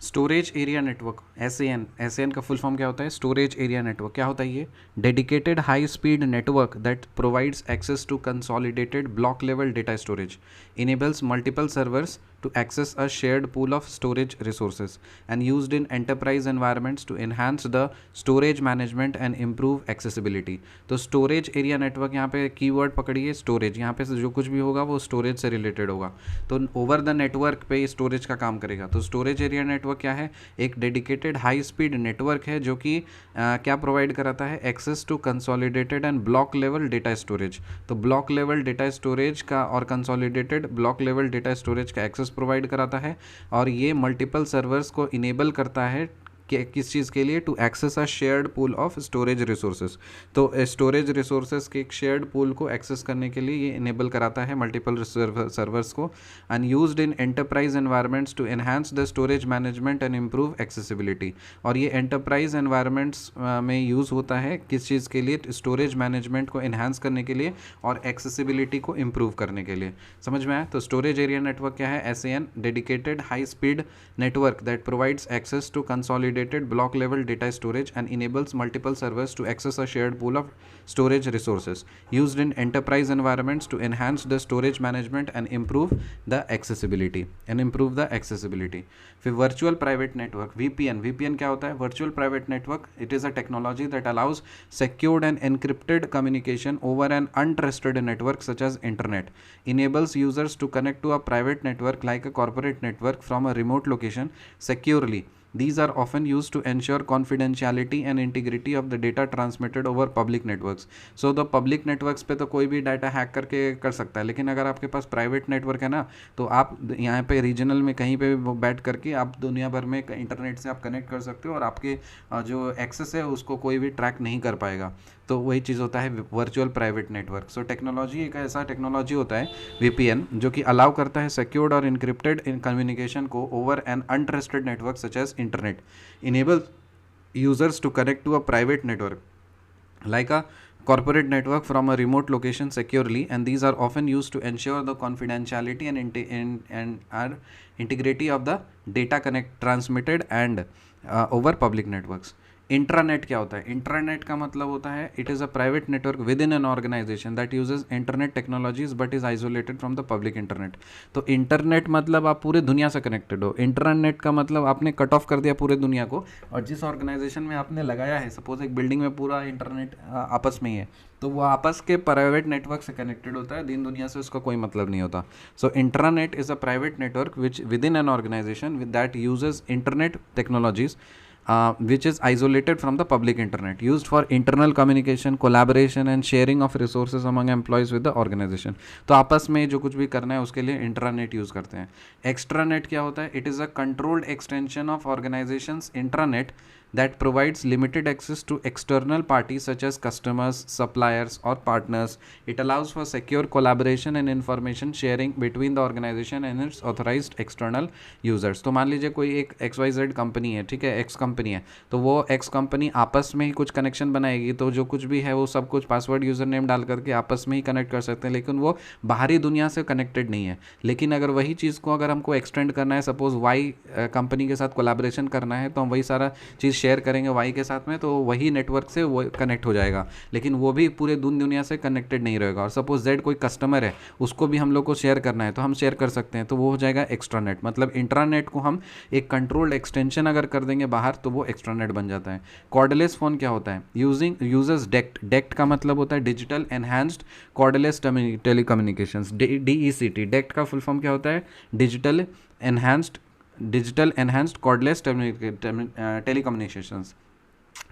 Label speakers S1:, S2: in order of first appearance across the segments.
S1: Storage area network S A N का full form क्या होता है? Storage area network. क्या होता है ये? Dedicated high speed network that provides access to consolidated block level data storage, enables multiple servers to access a shared pool of storage resources and used in enterprise environments to enhance the storage management and improve accessibility। तो storage area network, यहाँ पे keyword पकड़िए storage, यहाँ पे से जो कुछ भी होगा वो स्टोरेज से रिलेटेड होगा, तो ओवर द नेटवर्क पे स्टोरेज का काम करेगा। तो स्टोरेज एरिया नेटवर्क क्या है? एक डेडिकेटेड हाई स्पीड नेटवर्क है जो कि क्या प्रोवाइड कराता है? Access to consolidated and block level data storage. तो ब्लॉक लेवल डेटा स्टोरेज का और consolidated block level data storage का एक्सेस प्रोवाइड कराता है, और ये मल्टीपल सर्वर्स को इनेबल करता है किस चीज़ के लिए? To access a shared pool of storage resources. तो स्टोरेज रिसोर्सेज के एक शेयर्ड पूल को एक्सेस करने के लिए ये इनेबल कराता है मल्टीपल सर्वर्स को। And used in enterprise environments to enhance the storage management and improve accessibility. और ये एंटरप्राइज एनवायरनमेंट्स में यूज़ होता है किस चीज़ के लिए? स्टोरेज मैनेजमेंट को इन्हांस करने के लिए और एक्सेसिबिलिटी को इम्प्रूव करने के लिए। समझ में आया? तो स्टोरेज एरिया नेटवर्क क्या है? SAN, dedicated high speed network that provides access to consolidated block level data storage and enables multiple servers to access a shared pool of storage resources, used in enterprise environments to enhance the storage management and improve the accessibility फिर virtual private network, VPN क्या होता है? Virtual private network, it is a technology that allows secured and encrypted communication over an untrusted network such as internet, enables users to connect to a private network like a corporate network from a remote location securely. These are often used to ensure confidentiality and integrity of the data transmitted over public networks. So the public networks पे तो कोई भी data hack करके कर सकता है, लेकिन अगर आपके पास प्राइवेट नेटवर्क है ना, तो आप यहाँ पे रीजनल में कहीं पे भी बैठ करके आप दुनिया भर में इंटरनेट से आप कनेक्ट कर सकते हो, और आपके जो एक्सेस है उसको कोई भी ट्रैक नहीं कर पाएगा। तो वही चीज़ होता है virtual private network. So technology एक ऐसा टेक्नोलॉजी होता है VPN जो कि अलाउ करता है सिक्योर्ड और इनक्रिप्टेड इन कम्युनिकेशन को over an untrusted network such as internet, enable users to connect to a private network like a corporate network from a remote location securely, and these are often used to ensure the confidentiality and integrity of the data transmitted and over public networks। Intranet क्या होता है? Intranet का मतलब होता है it is a private network within an organization that uses internet technologies but is isolated from the public internet. तो internet मतलब आप पूरे दुनिया से कनेक्टेड हो, इंटरनेट का मतलब आपने कट ऑफ कर दिया पूरे दुनिया को, और जिस ऑर्गेनाइजेशन में आपने लगाया है, सपोज एक बिल्डिंग में पूरा इंटरनेट आपस में ही है, तो वो आपस के प्राइवेट नेटवर्क से कनेक्टेड होता है, दिन दुनिया से उसका कोई मतलब नहीं होता। So intranet is a private network which within an organization that uses internet technologies which is isolated from the public internet, used for internal communication, collaboration and sharing of resources among employees with the organization। तो आपस में जो कुछ भी करना है उसके लिए इंट्रानेट यूज़ करते हैं। एक्स्ट्रानेट क्या होता है? It is a controlled extension of organisations intranet that provides limited access to external parties such as customers, suppliers or partners. It allows for secure collaboration and information sharing between the organization and its authorized external users। तो मान लीजिए कोई एक XYZ company है, ठीक है, X company है, तो वो X कंपनी आपस में ही कुछ कनेक्शन बनाएगी, तो जो कुछ भी है वो सब कुछ पासवर्ड यूज़र नेम डाल करके आपस में ही कनेक्ट कर सकते हैं, लेकिन वो बाहरी दुनिया से कनेक्टेड नहीं है। लेकिन अगर वही चीज़ को अगर हमको एक्सटेंड करना है, सपोज Y कंपनी के साथ कोलैबोरेशन करना है, तो हम वही सारा चीज़ शेयर करेंगे वाई के साथ में, तो वही नेटवर्क से वो कनेक्ट हो जाएगा, लेकिन वो भी पूरे दुनिया से कनेक्टेड नहीं रहेगा। और सपोज जेड कोई कस्टमर है, उसको भी हम लोग को शेयर करना है, तो हम शेयर कर सकते हैं, तो वो हो जाएगा एक्स्ट्रानेट। मतलब इंट्रानेट को हम एक कंट्रोल्ड एक्सटेंशन अगर कर देंगे बाहर, तो वो एक्स्ट्रानेट बन जाता है। कॉर्डलेस फ़ोन क्या होता है? यूजर्स डेक्ट का मतलब होता है digital enhanced cordless telecommunications, DECT। Decked का फुल फॉर्म क्या होता है? Digital enhanced cordless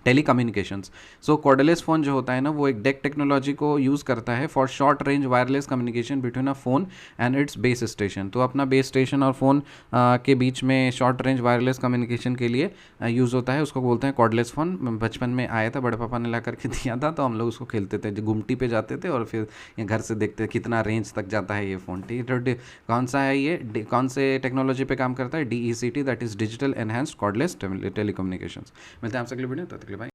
S1: telecommunications. सो कॉर्डलेस फ़ोन जो होता है ना, वो एक डेक टेक्नोलॉजी को यूज़ करता है for short range wireless communication between a phone and it's base station. तो अपना बेस स्टेशन और फ़ोन के बीच में शॉर्ट रेंज वायरलेस कम्युनिकेशन के लिए यूज़ होता है, उसको बोलते हैं कॉर्डलेस फ़ोन। बचपन में आया था, बड़े पापा ने ला करके दिया था, तो हम लोग उसको खेलते थे, गुमटी पे जाते थे और फिर ये घर से देखते कितना रेंज तक जाता है ये फ़ोन। ठीक है, कौन सा है ये, कौन से टेक्नोलॉजी पे काम करता है? DECT, that is digital enhanced cordless telecommunications. मिलते हैं आपसे अगले वीडियो, तब तक